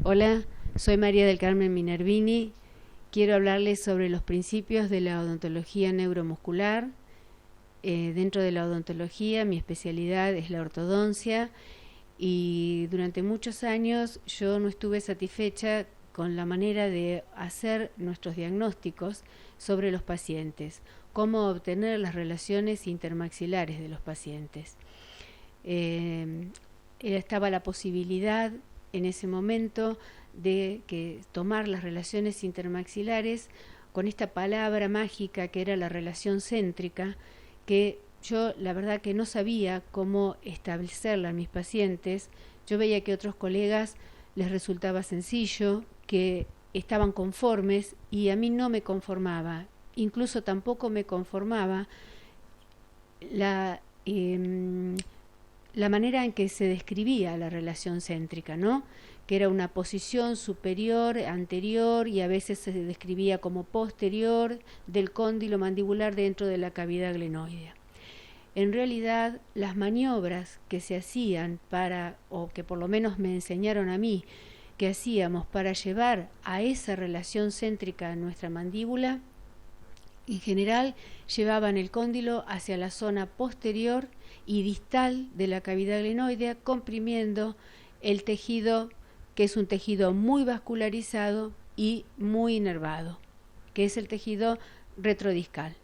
Hola, soy María del Carmen Minervini. Quiero hablarles sobre los principios de la odontología neuromuscular. Dentro de la odontología, mi especialidad es la ortodoncia y durante muchos años yo no estuve satisfecha con la manera de hacer nuestros diagnósticos sobre los pacientes, cómo obtener las relaciones intermaxilares de los pacientes. Estaba la posibilidad en ese momento de que tomar las relaciones intermaxilares con esta palabra mágica que era la relación céntrica, que yo la verdad que no sabía cómo establecerla en mis pacientes. Yo veía que a otros colegas les resultaba sencillo, que estaban conformes y a mí no me conformaba. Incluso tampoco me conformaba la la manera en que se describía la relación céntrica, ¿no? Que era una posición superior, anterior y a veces se describía como posterior del cóndilo mandibular dentro de la cavidad glenoidea. En realidad, las maniobras que se hacían para, o que por lo menos me enseñaron a mí, que hacíamos para llevar a esa relación céntrica en nuestra mandíbula, en general llevaban el cóndilo hacia la zona posterior y distal de la cavidad glenoidea, comprimiendo el tejido, que es un tejido muy vascularizado y muy inervado, que es el tejido retrodiscal.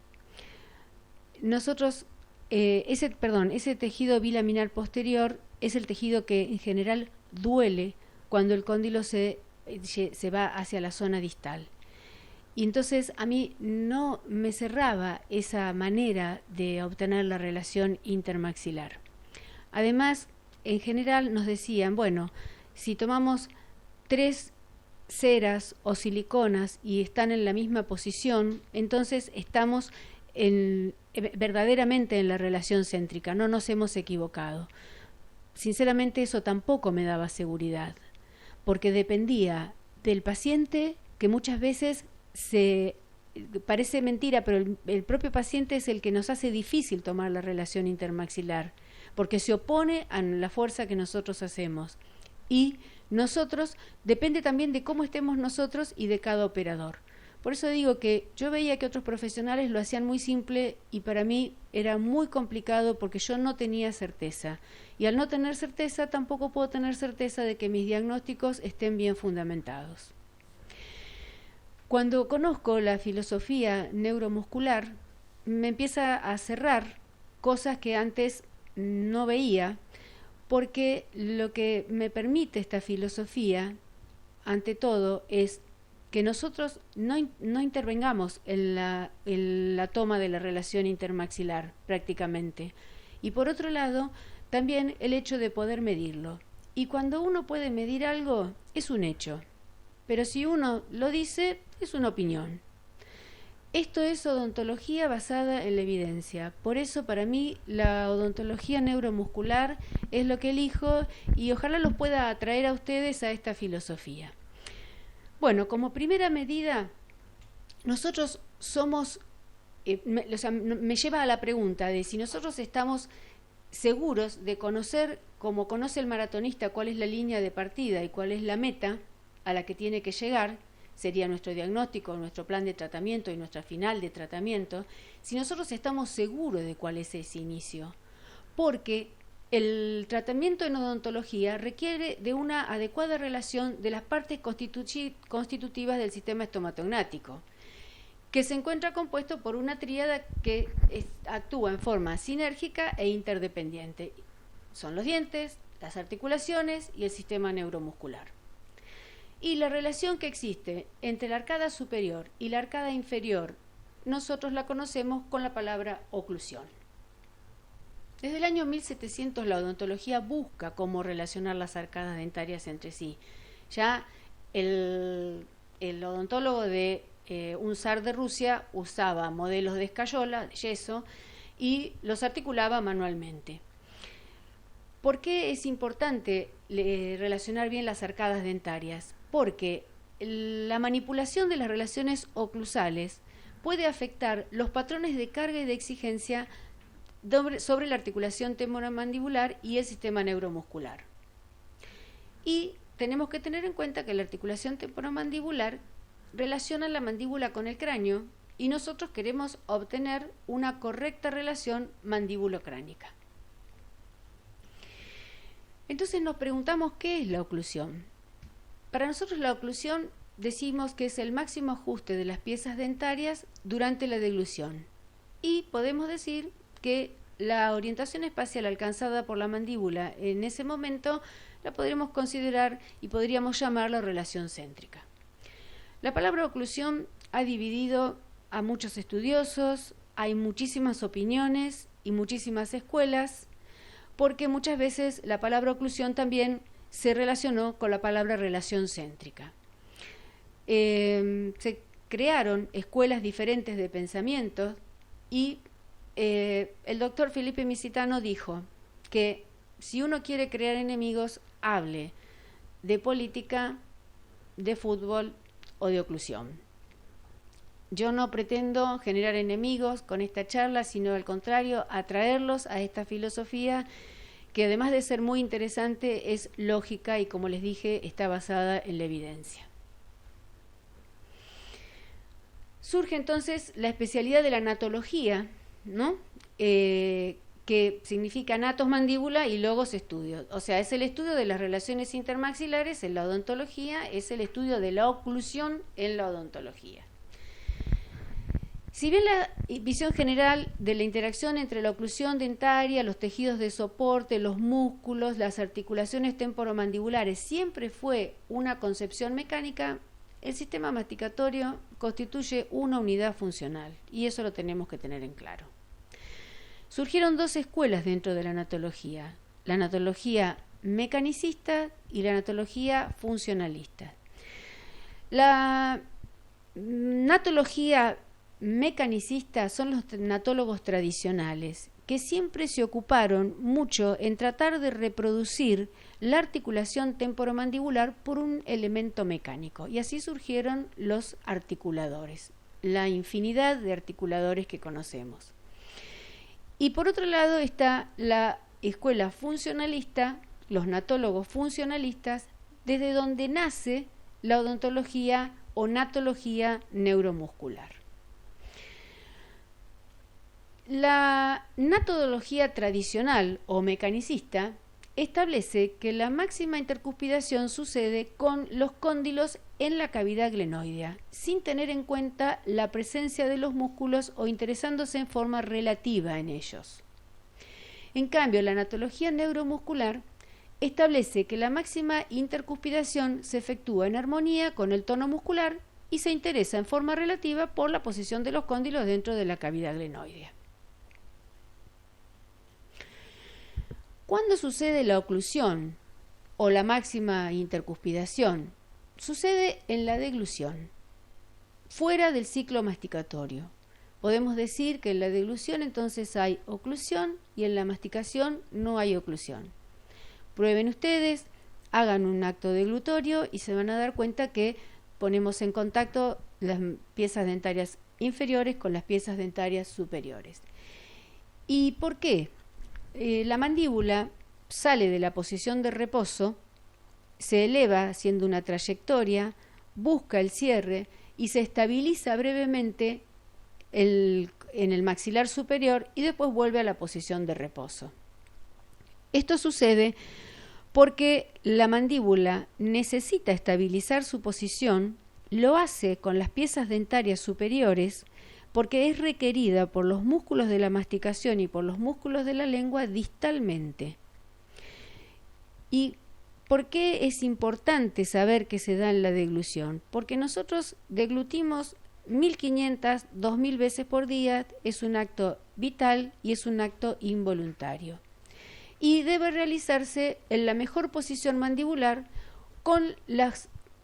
Ese tejido bilaminar posterior es el tejido que en general duele cuando el cóndilo se va hacia la zona distal. Y entonces a mí no me cerraba esa manera de obtener la relación intermaxilar. Además, en general nos decían, bueno, si tomamos 3 ceras o siliconas y están en la misma posición, entonces estamos verdaderamente en la relación céntrica, no nos hemos equivocado. Sinceramente eso tampoco me daba seguridad, porque dependía del paciente, que muchas veces parece mentira, pero el propio paciente es el que nos hace difícil tomar la relación intermaxilar, porque se opone a la fuerza que nosotros hacemos. Y nosotros, depende también de cómo estemos nosotros y de cada operador. Por eso digo que yo veía que otros profesionales lo hacían muy simple y para mí era muy complicado porque yo no tenía certeza. Y al no tener certeza, tampoco puedo tener certeza de que mis diagnósticos estén bien fundamentados. Cuando conozco la filosofía neuromuscular, me empieza a cerrar cosas que antes no veía, porque lo que me permite esta filosofía, ante todo, es que nosotros no intervengamos en la toma de la relación intermaxilar prácticamente. Y por otro lado, también el hecho de poder medirlo. Y cuando uno puede medir algo, es un hecho. Pero si uno lo dice, es una opinión. Esto es odontología basada en la evidencia. Por eso para mí la odontología neuromuscular es lo que elijo y ojalá los pueda atraer a ustedes a esta filosofía. Bueno, como primera medida, nosotros somos, me lleva a la pregunta de si nosotros estamos seguros de conocer, como conoce el maratonista, cuál es la línea de partida y cuál es la meta a la que tiene que llegar, sería nuestro diagnóstico, nuestro plan de tratamiento y nuestra final de tratamiento, si nosotros estamos seguros de cuál es ese inicio. Porque el tratamiento en odontología requiere de una adecuada relación de las partes constitutivas del sistema estomatognático, que se encuentra compuesto por una tríada que actúa en forma sinérgica e interdependiente. Son los dientes, las articulaciones y el sistema neuromuscular. Y la relación que existe entre la arcada superior y la arcada inferior, nosotros la conocemos con la palabra oclusión. Desde el año 1700 la odontología busca cómo relacionar las arcadas dentarias entre sí. Ya el odontólogo de un zar de Rusia usaba modelos de escayola, de yeso, y los articulaba manualmente. ¿Por qué es importante relacionar bien las arcadas dentarias? Porque la manipulación de las relaciones oclusales puede afectar los patrones de carga y de exigencia sobre la articulación temporomandibular y el sistema neuromuscular. Y tenemos que tener en cuenta que la articulación temporomandibular relaciona la mandíbula con el cráneo y nosotros queremos obtener una correcta relación mandíbulo-cránica. Entonces nos preguntamos qué es la oclusión. Para nosotros la oclusión decimos que es el máximo ajuste de las piezas dentarias durante la deglución y podemos decir que la orientación espacial alcanzada por la mandíbula en ese momento la podremos considerar y podríamos llamarla relación céntrica. La palabra oclusión ha dividido a muchos estudiosos, hay muchísimas opiniones y muchísimas escuelas, porque muchas veces la palabra oclusión también se relacionó con la palabra relación céntrica. Se crearon escuelas diferentes de pensamiento y el doctor Felipe Misitano dijo que si uno quiere crear enemigos, hable de política, de fútbol o de oclusión. Yo no pretendo generar enemigos con esta charla, sino al contrario, atraerlos a esta filosofía que además de ser muy interesante, es lógica y, como les dije, está basada en la evidencia. Surge entonces la especialidad de la anatología, ¿no? Que significa anatos mandíbula y logos estudio. O sea, es el estudio de las relaciones intermaxilares en la odontología, es el estudio de la oclusión en la odontología. Si bien la visión general de la interacción entre la oclusión dentaria, los tejidos de soporte, los músculos, las articulaciones temporomandibulares siempre fue una concepción mecánica, el sistema masticatorio constituye una unidad funcional y eso lo tenemos que tener en claro. Surgieron dos escuelas dentro de la anatología mecanicista y la anatología funcionalista. La natología mecanicista son los natólogos tradicionales, que siempre se ocuparon mucho en tratar de reproducir la articulación temporomandibular por un elemento mecánico, y así surgieron los articuladores, la infinidad de articuladores que conocemos. Y por otro lado está la escuela funcionalista, los natólogos funcionalistas, desde donde nace la odontología o natología neuromuscular. La natología tradicional o mecanicista establece que la máxima intercuspidación sucede con los cóndilos en la cavidad glenoidea, sin tener en cuenta la presencia de los músculos o interesándose en forma relativa en ellos. En cambio, la natología neuromuscular establece que la máxima intercuspidación se efectúa en armonía con el tono muscular y se interesa en forma relativa por la posición de los cóndilos dentro de la cavidad glenoidea. ¿Cuándo sucede la oclusión o la máxima intercuspidación? Sucede en la deglución, fuera del ciclo masticatorio. Podemos decir que en la deglución entonces hay oclusión y en la masticación no hay oclusión. Prueben ustedes, hagan un acto deglutorio y se van a dar cuenta que ponemos en contacto las piezas dentarias inferiores con las piezas dentarias superiores. ¿Y por qué? La mandíbula sale de la posición de reposo, se eleva haciendo una trayectoria, busca el cierre y se estabiliza brevemente en el maxilar superior y después vuelve a la posición de reposo. Esto sucede porque la mandíbula necesita estabilizar su posición, lo hace con las piezas dentarias superiores porque es requerida por los músculos de la masticación y por los músculos de la lengua distalmente. ¿Y por qué es importante saber que se da en la deglución? Porque nosotros deglutimos 1500, 2000 veces por día, es un acto vital y es un acto involuntario. Y debe realizarse en la mejor posición mandibular con la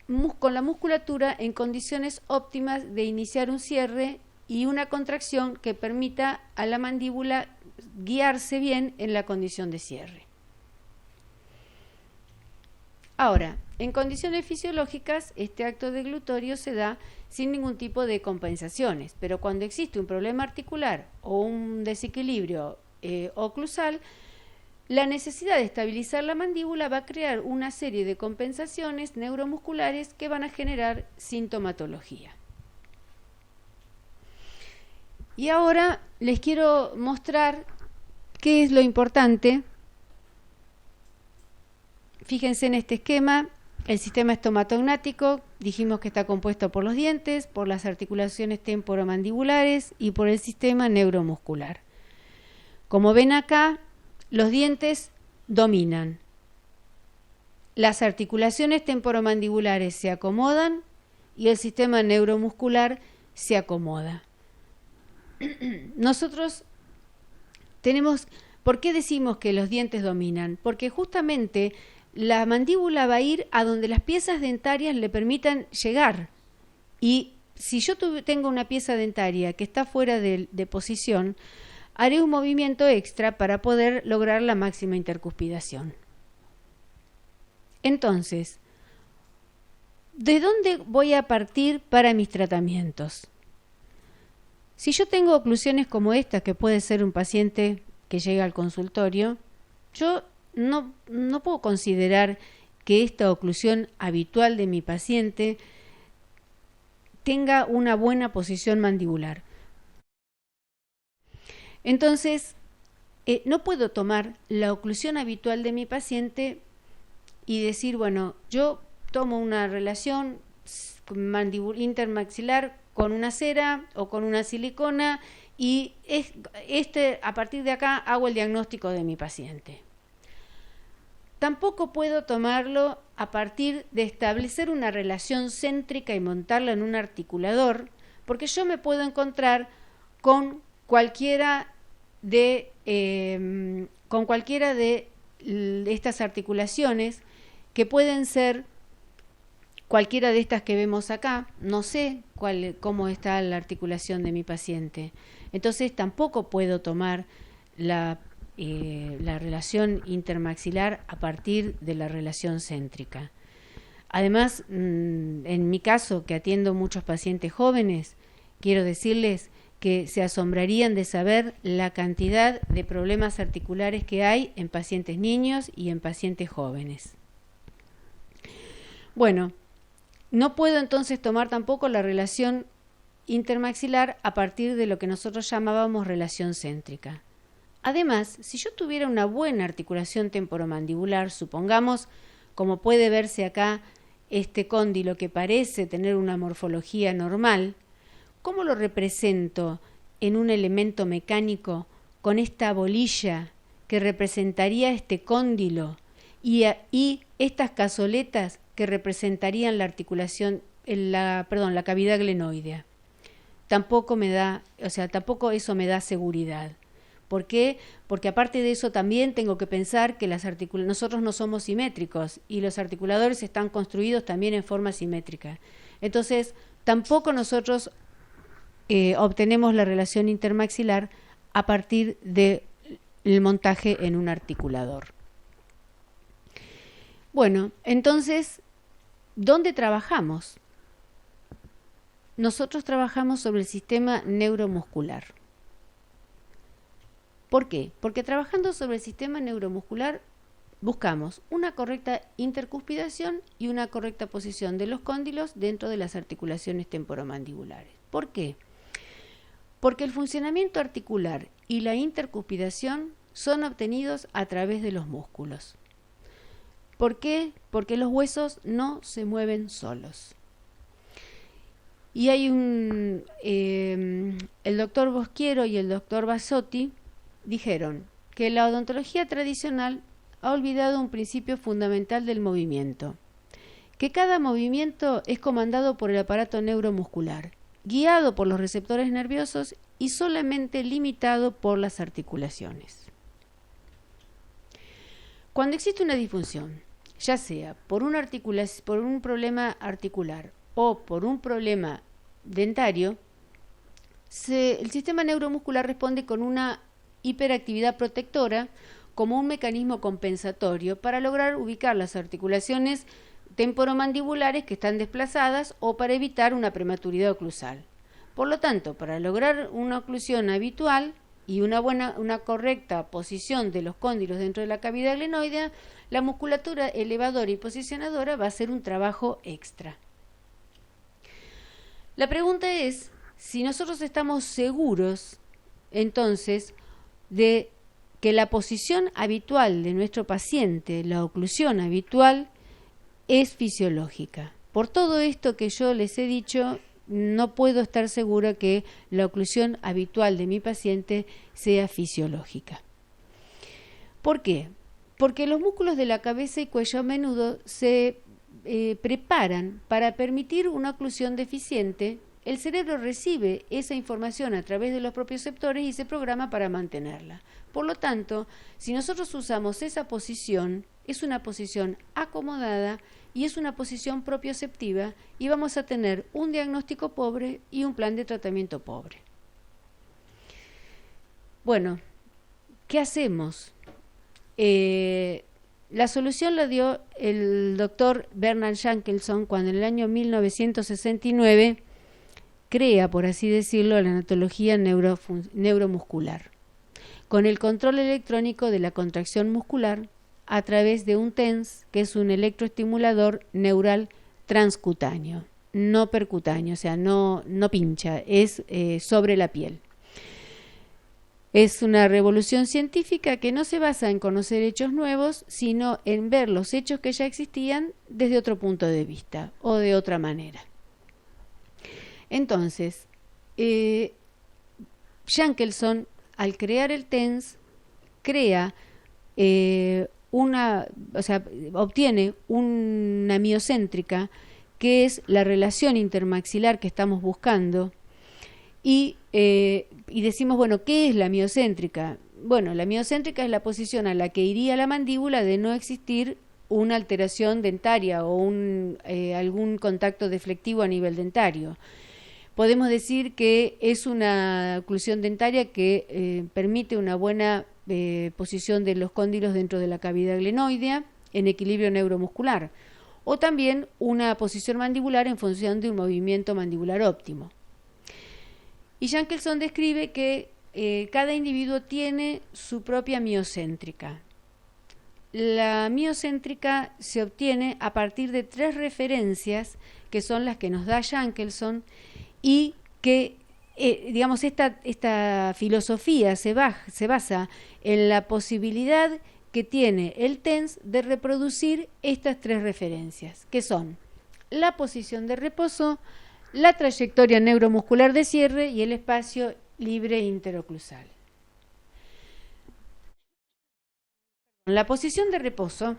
musculatura en condiciones óptimas de iniciar un cierre y una contracción que permita a la mandíbula guiarse bien en la condición de cierre. Ahora, en condiciones fisiológicas, este acto deglutorio se da sin ningún tipo de compensaciones, pero cuando existe un problema articular o un desequilibrio oclusal, la necesidad de estabilizar la mandíbula va a crear una serie de compensaciones neuromusculares que van a generar sintomatología. Y ahora les quiero mostrar qué es lo importante. Fíjense en este esquema, el sistema estomatognático, dijimos que está compuesto por los dientes, por las articulaciones temporomandibulares y por el sistema neuromuscular. Como ven acá, los dientes dominan. Las articulaciones temporomandibulares se acomodan y el sistema neuromuscular se acomoda. Nosotros tenemos, ¿por qué decimos que los dientes dominan? Porque justamente la mandíbula va a ir a donde las piezas dentarias le permitan llegar. Y si yo tengo una pieza dentaria que está fuera de posición, haré un movimiento extra para poder lograr la máxima intercuspidación. Entonces, ¿de dónde voy a partir para mis tratamientos? Si yo tengo oclusiones como esta, que puede ser un paciente que llega al consultorio, yo no puedo considerar que esta oclusión habitual de mi paciente tenga una buena posición mandibular. Entonces, no puedo tomar la oclusión habitual de mi paciente y decir, bueno, yo tomo una relación intermaxilar con una cera o con una silicona y a partir de acá hago el diagnóstico de mi paciente. Tampoco puedo tomarlo a partir de establecer una relación céntrica y montarla en un articulador, porque yo me puedo encontrar con cualquiera de estas articulaciones que pueden ser cualquiera de estas que vemos acá. No sé cómo está la articulación de mi paciente. Entonces tampoco puedo tomar la relación intermaxilar a partir de la relación céntrica. Además, en mi caso, que atiendo muchos pacientes jóvenes, quiero decirles que se asombrarían de saber la cantidad de problemas articulares que hay en pacientes niños y en pacientes jóvenes. Bueno, no puedo entonces tomar tampoco la relación intermaxilar a partir de lo que nosotros llamábamos relación céntrica. Además, si yo tuviera una buena articulación temporomandibular, supongamos, como puede verse acá, este cóndilo que parece tener una morfología normal, ¿cómo lo represento en un elemento mecánico con esta bolilla que representaría este cóndilo y estas cazoletas que representarían la articulación, la cavidad glenoidea? Tampoco eso me da seguridad. ¿Por qué? Porque aparte de eso también tengo que pensar que nosotros no somos simétricos y los articuladores están construidos también en forma simétrica. Entonces, tampoco nosotros obtenemos la relación intermaxilar a partir del montaje en un articulador. Bueno, entonces, ¿dónde trabajamos? Nosotros trabajamos sobre el sistema neuromuscular. ¿Por qué? Porque trabajando sobre el sistema neuromuscular buscamos una correcta intercuspidación y una correcta posición de los cóndilos dentro de las articulaciones temporomandibulares. ¿Por qué? Porque el funcionamiento articular y la intercuspidación son obtenidos a través de los músculos. ¿Por qué? Porque los huesos no se mueven solos. Y hay el doctor Bosquiero y el doctor Basotti dijeron que la odontología tradicional ha olvidado un principio fundamental del movimiento, que cada movimiento es comandado por el aparato neuromuscular, guiado por los receptores nerviosos y solamente limitado por las articulaciones. Cuando existe una disfunción, ya sea por un problema articular o por un problema dentario, el sistema neuromuscular responde con una hiperactividad protectora como un mecanismo compensatorio para lograr ubicar las articulaciones temporomandibulares que están desplazadas o para evitar una prematuridad oclusal. Por lo tanto, para lograr una oclusión habitual, y una correcta posición de los cóndilos dentro de la cavidad glenoidea, la musculatura elevadora y posicionadora va a ser un trabajo extra. La pregunta es si nosotros estamos seguros entonces de que la posición habitual de nuestro paciente, la oclusión habitual, es fisiológica. Por todo esto que yo les he dicho, no puedo estar segura que la oclusión habitual de mi paciente sea fisiológica. ¿Por qué? Porque los músculos de la cabeza y cuello a menudo se preparan para permitir una oclusión deficiente. El cerebro recibe esa información a través de los propioceptores y se programa para mantenerla. Por lo tanto, si nosotros usamos esa posición, es una posición acomodada y es una posición propioceptiva y vamos a tener un diagnóstico pobre y un plan de tratamiento pobre. Bueno, ¿qué hacemos? La solución la dio el doctor Bernard Shankelson cuando en el año 1969 crea, por así decirlo, la anatología neuromuscular, con el control electrónico de la contracción muscular a través de un TENS, que es un electroestimulador neural transcutáneo, no percutáneo, o sea, no pincha, es sobre la piel. Es una revolución científica que no se basa en conocer hechos nuevos, sino en ver los hechos que ya existían desde otro punto de vista o de otra manera. Entonces, Shankelson, al crear el TENS, obtiene una miocéntrica, que es la relación intermaxilar que estamos buscando, y decimos, bueno, ¿qué es la miocéntrica? Bueno, la miocéntrica es la posición a la que iría la mandíbula de no existir una alteración dentaria o algún contacto deflectivo a nivel dentario. Podemos decir que es una oclusión dentaria que permite una buena posición de los cóndilos dentro de la cavidad glenoidea en equilibrio neuromuscular, o también una posición mandibular en función de un movimiento mandibular óptimo. Y Shankelson describe que cada individuo tiene su propia miocéntrica. La miocéntrica se obtiene a partir de 3 referencias, que son las que nos da Shankelson, y que, esta filosofía se basa en la posibilidad que tiene el TENS de reproducir estas 3 referencias, que son la posición de reposo, la trayectoria neuromuscular de cierre y el espacio libre interoclusal. La posición de reposo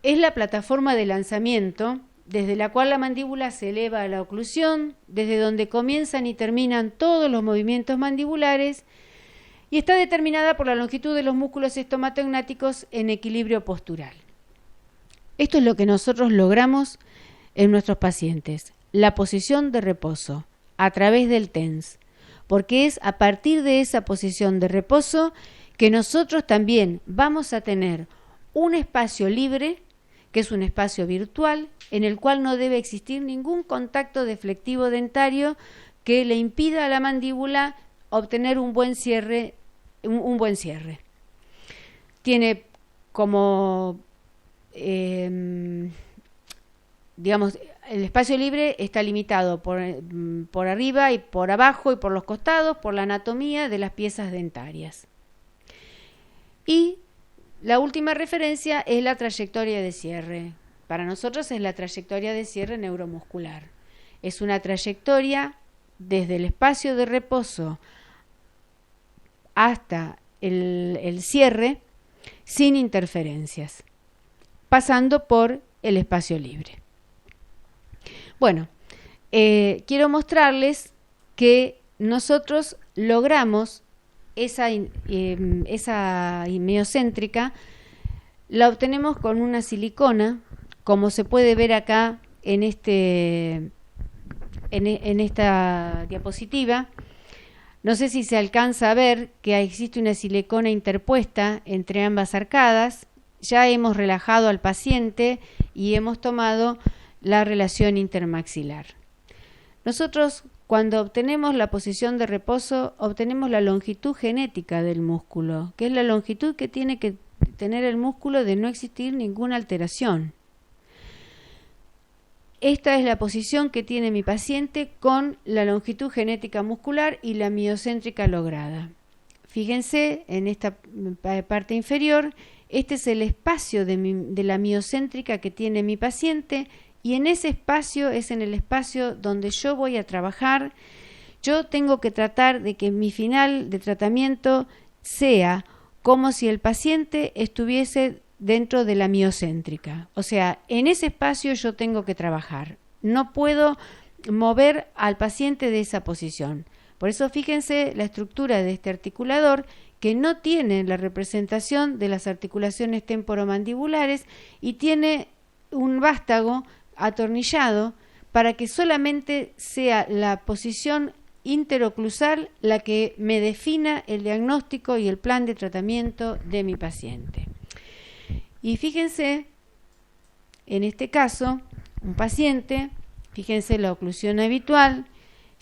es la plataforma de lanzamiento desde la cual la mandíbula se eleva a la oclusión, desde donde comienzan y terminan todos los movimientos mandibulares, y está determinada por la longitud de los músculos estomatognáticos en equilibrio postural. Esto es lo que nosotros logramos en nuestros pacientes, la posición de reposo a través del TENS, porque es a partir de esa posición de reposo que nosotros también vamos a tener un espacio libre, que es un espacio virtual, en el cual no debe existir ningún contacto deflectivo dentario que le impida a la mandíbula obtener un buen cierre. Tiene como, el espacio libre está limitado por arriba y por abajo y por los costados, por la anatomía de las piezas dentarias. Y la última referencia es la trayectoria de cierre. Para nosotros es la trayectoria de cierre neuromuscular. Es una trayectoria desde el espacio de reposo hasta el cierre sin interferencias, pasando por el espacio libre. Bueno, quiero mostrarles que nosotros logramos esa miocéntrica, la obtenemos con una silicona, como se puede ver acá en esta diapositiva. No sé si se alcanza a ver que existe una silicona interpuesta entre ambas arcadas. Ya hemos relajado al paciente y hemos tomado la relación intermaxilar. Nosotros cuando obtenemos la posición de reposo, obtenemos la longitud genética del músculo, que es la longitud que tiene que tener el músculo de no existir ninguna alteración. Esta es la posición que tiene mi paciente con la longitud genética muscular y la miocéntrica lograda. Fíjense en esta parte inferior, este es el espacio de la miocéntrica que tiene mi paciente, y en ese espacio es en el espacio donde yo voy a trabajar. Yo tengo que tratar de que mi final de tratamiento sea como si el paciente estuviese dentro de la miocéntrica. O sea, en ese espacio yo tengo que trabajar. No puedo mover al paciente de esa posición. Por eso fíjense la estructura de este articulador, que no tiene la representación de las articulaciones temporomandibulares y tiene un vástago atornillado para que solamente sea la posición interoclusal la que me defina el diagnóstico y el plan de tratamiento de mi paciente. Y fíjense, en este caso, un paciente, fíjense la oclusión habitual,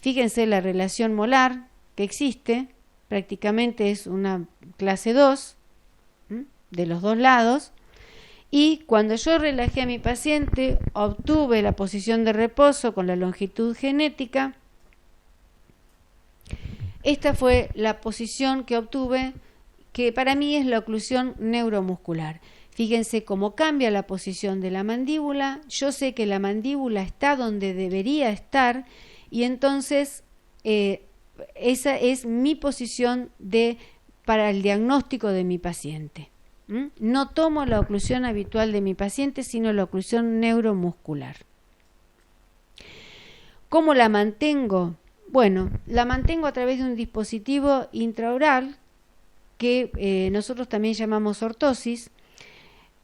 fíjense la relación molar que existe, prácticamente es una clase 2 de los dos lados, y cuando yo relajé a mi paciente, obtuve la posición de reposo con la longitud genética. Esta fue la posición que obtuve, que para mí es la oclusión neuromuscular. Fíjense cómo cambia la posición de la mandíbula. Yo sé que la mandíbula está donde debería estar y entonces esa es mi posición para el diagnóstico de mi paciente. No tomo la oclusión habitual de mi paciente, sino la oclusión neuromuscular. ¿Cómo la mantengo? Bueno, la mantengo a través de un dispositivo intraoral que nosotros también llamamos ortosis.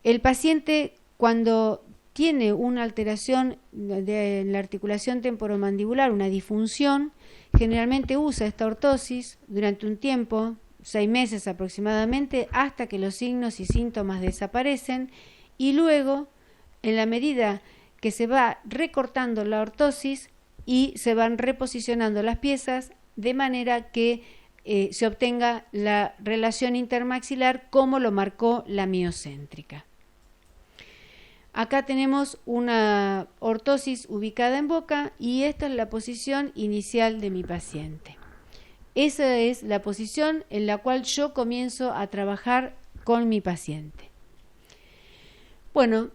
El paciente, cuando tiene una alteración de la articulación temporomandibular, una disfunción, generalmente usa esta ortosis durante un tiempo, 6 meses aproximadamente, hasta que los signos y síntomas desaparecen, y luego, en la medida que se va recortando la ortosis y se van reposicionando las piezas, de manera que se obtenga la relación intermaxilar como lo marcó la miocéntrica. Acá tenemos una ortosis ubicada en boca y esta es la posición inicial de mi paciente. Esa es la posición en la cual yo comienzo a trabajar con mi paciente. Bueno,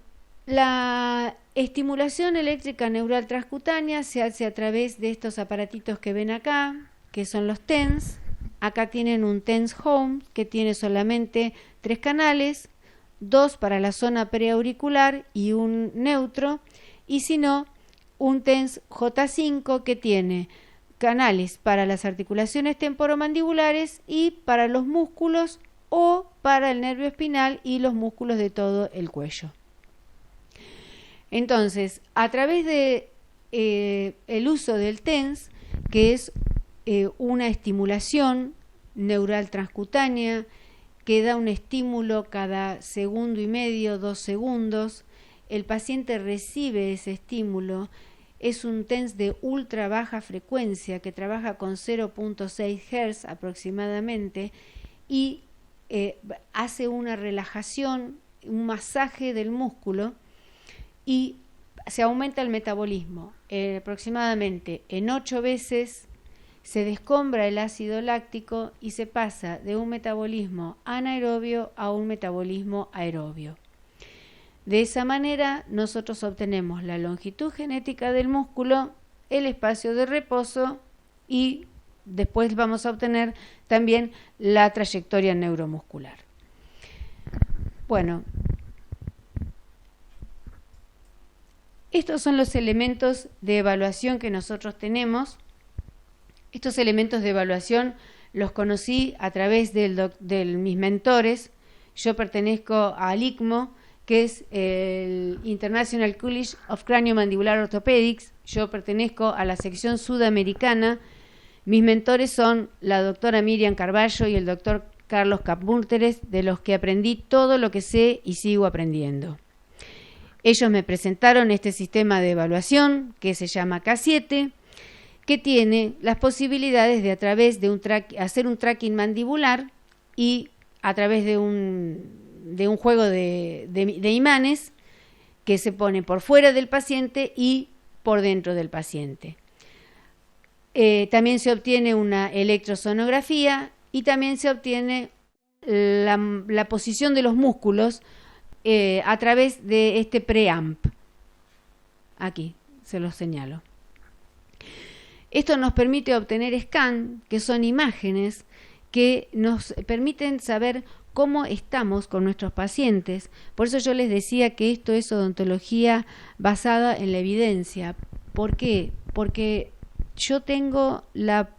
la estimulación eléctrica neural transcutánea se hace a través de estos aparatitos que ven acá, que son los TENS. Acá tienen un TENS Home que tiene solamente 3 canales, 2 para la zona preauricular y un neutro, y si no, un TENS J5 que tiene canales para las articulaciones temporomandibulares y para los músculos o para el nervio espinal y los músculos de todo el cuello. Entonces, a través de el uso del TENS, que es una estimulación neural transcutánea que da un estímulo cada segundo y medio, 2 segundos, el paciente recibe ese estímulo. Es un TENS de ultra baja frecuencia que trabaja con 0.6 Hz aproximadamente y hace una relajación, un masaje del músculo y se aumenta el metabolismo. Aproximadamente en 8 veces se descombra el ácido láctico y se pasa de un metabolismo anaerobio a un metabolismo aerobio. De esa manera nosotros obtenemos la longitud genética del músculo, el espacio de reposo y después vamos a obtener también la trayectoria neuromuscular. Bueno, estos son los elementos de evaluación que nosotros tenemos. Estos elementos de evaluación los conocí a través de mis mentores. Yo pertenezco al ICMO, que es el International College of Craniomandibular Orthopedics. Yo pertenezco a la sección sudamericana. Mis mentores son la doctora Miriam Carballo y el doctor Carlos Capmúrteres, de los que aprendí todo lo que sé y sigo aprendiendo. Ellos me presentaron este sistema de evaluación que se llama K7, que tiene las posibilidades de a través de hacer un tracking mandibular y a través de un juego de imanes que se pone por fuera del paciente y por dentro del paciente. También se obtiene una electrosonografía y también se obtiene la posición de los músculos a través de este preamp. Aquí se los señalo. Esto nos permite obtener scan, que son imágenes que nos permiten saber cómo estamos con nuestros pacientes. Por eso yo les decía que esto es odontología basada en la evidencia. ¿Por qué? Porque yo tengo la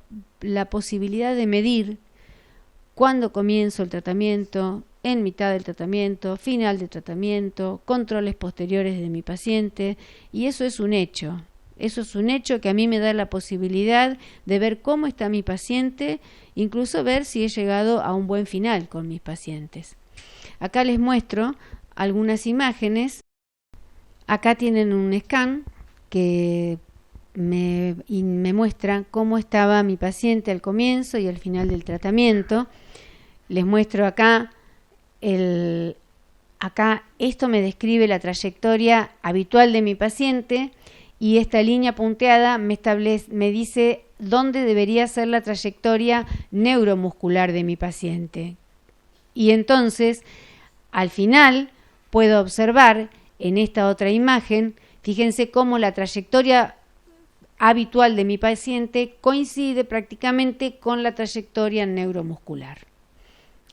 posibilidad de medir cuándo comienzo el tratamiento, en mitad del tratamiento, final del tratamiento, controles posteriores de mi paciente, y eso es un hecho. Eso es un hecho que a mí me da la posibilidad de ver cómo está mi paciente, incluso ver si he llegado a un buen final con mis pacientes. Acá les muestro algunas imágenes. Acá tienen un scan que me muestra cómo estaba mi paciente al comienzo y al final del tratamiento. Les muestro acá, esto me describe la trayectoria habitual de mi paciente y esta línea punteada me dice dónde debería ser la trayectoria neuromuscular de mi paciente. Y entonces, al final, puedo observar en esta otra imagen, fíjense cómo la trayectoria habitual de mi paciente coincide prácticamente con la trayectoria neuromuscular.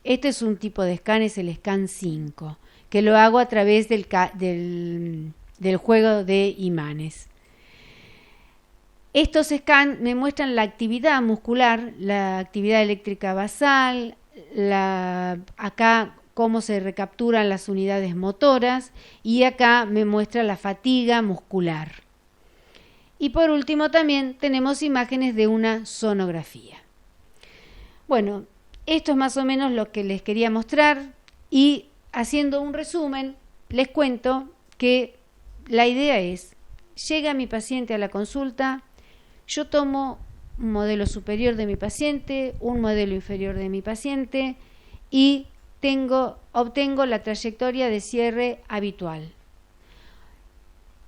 Este es un tipo de scan, es el scan 5, que lo hago a través del juego de imanes. Estos scans me muestran la actividad muscular, la actividad eléctrica basal, acá cómo se recapturan las unidades motoras y acá me muestra la fatiga muscular. Y por último también tenemos imágenes de una sonografía. Bueno, esto es más o menos lo que les quería mostrar y haciendo un resumen les cuento que la idea es, llega mi paciente a la consulta, yo tomo un modelo superior de mi paciente, un modelo inferior de mi paciente y obtengo la trayectoria de cierre habitual.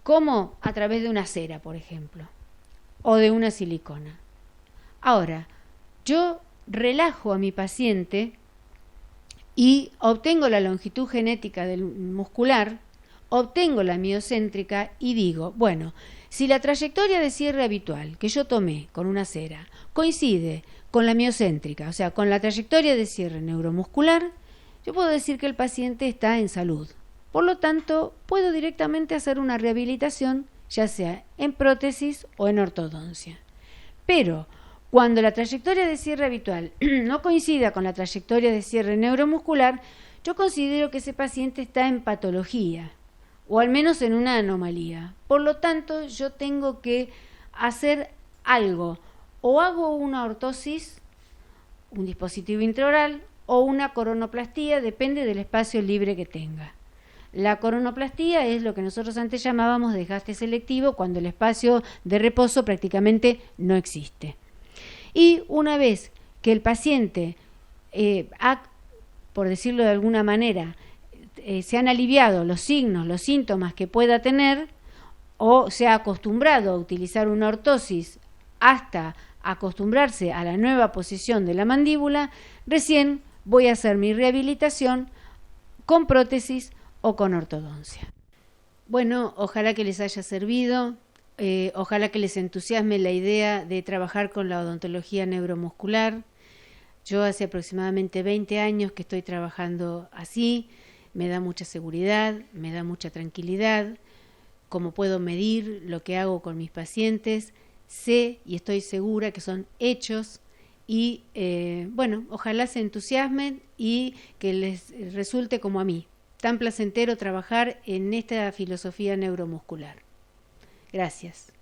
¿Cómo? A través de una cera, por ejemplo, o de una silicona. Ahora, yo relajo a mi paciente y obtengo la longitud genética del muscular, obtengo la miocéntrica y digo, bueno, si la trayectoria de cierre habitual que yo tomé con una cera coincide con la miocéntrica, o sea, con la trayectoria de cierre neuromuscular, yo puedo decir que el paciente está en salud. Por lo tanto, puedo directamente hacer una rehabilitación, ya sea en prótesis o en ortodoncia. Pero cuando la trayectoria de cierre habitual no coincida con la trayectoria de cierre neuromuscular, yo considero que ese paciente está en patología, o al menos en una anomalía. Por lo tanto, yo tengo que hacer algo. O hago una ortosis, un dispositivo intraoral, o una coronoplastía, depende del espacio libre que tenga. La coronoplastía es lo que nosotros antes llamábamos desgaste selectivo, cuando el espacio de reposo prácticamente no existe. Y una vez que el paciente por decirlo de alguna manera, se han aliviado los signos, los síntomas que pueda tener, o se ha acostumbrado a utilizar una ortosis hasta acostumbrarse a la nueva posición de la mandíbula, recién voy a hacer mi rehabilitación con prótesis o con ortodoncia. Bueno, ojalá que les haya servido, ojalá que les entusiasme la idea de trabajar con la odontología neuromuscular. Yo hace aproximadamente 20 años que estoy trabajando así, me da mucha seguridad, me da mucha tranquilidad, como puedo medir lo que hago con mis pacientes, sé y estoy segura que son hechos y bueno, ojalá se entusiasmen y que les resulte como a mí, tan placentero trabajar en esta filosofía neuromuscular. Gracias.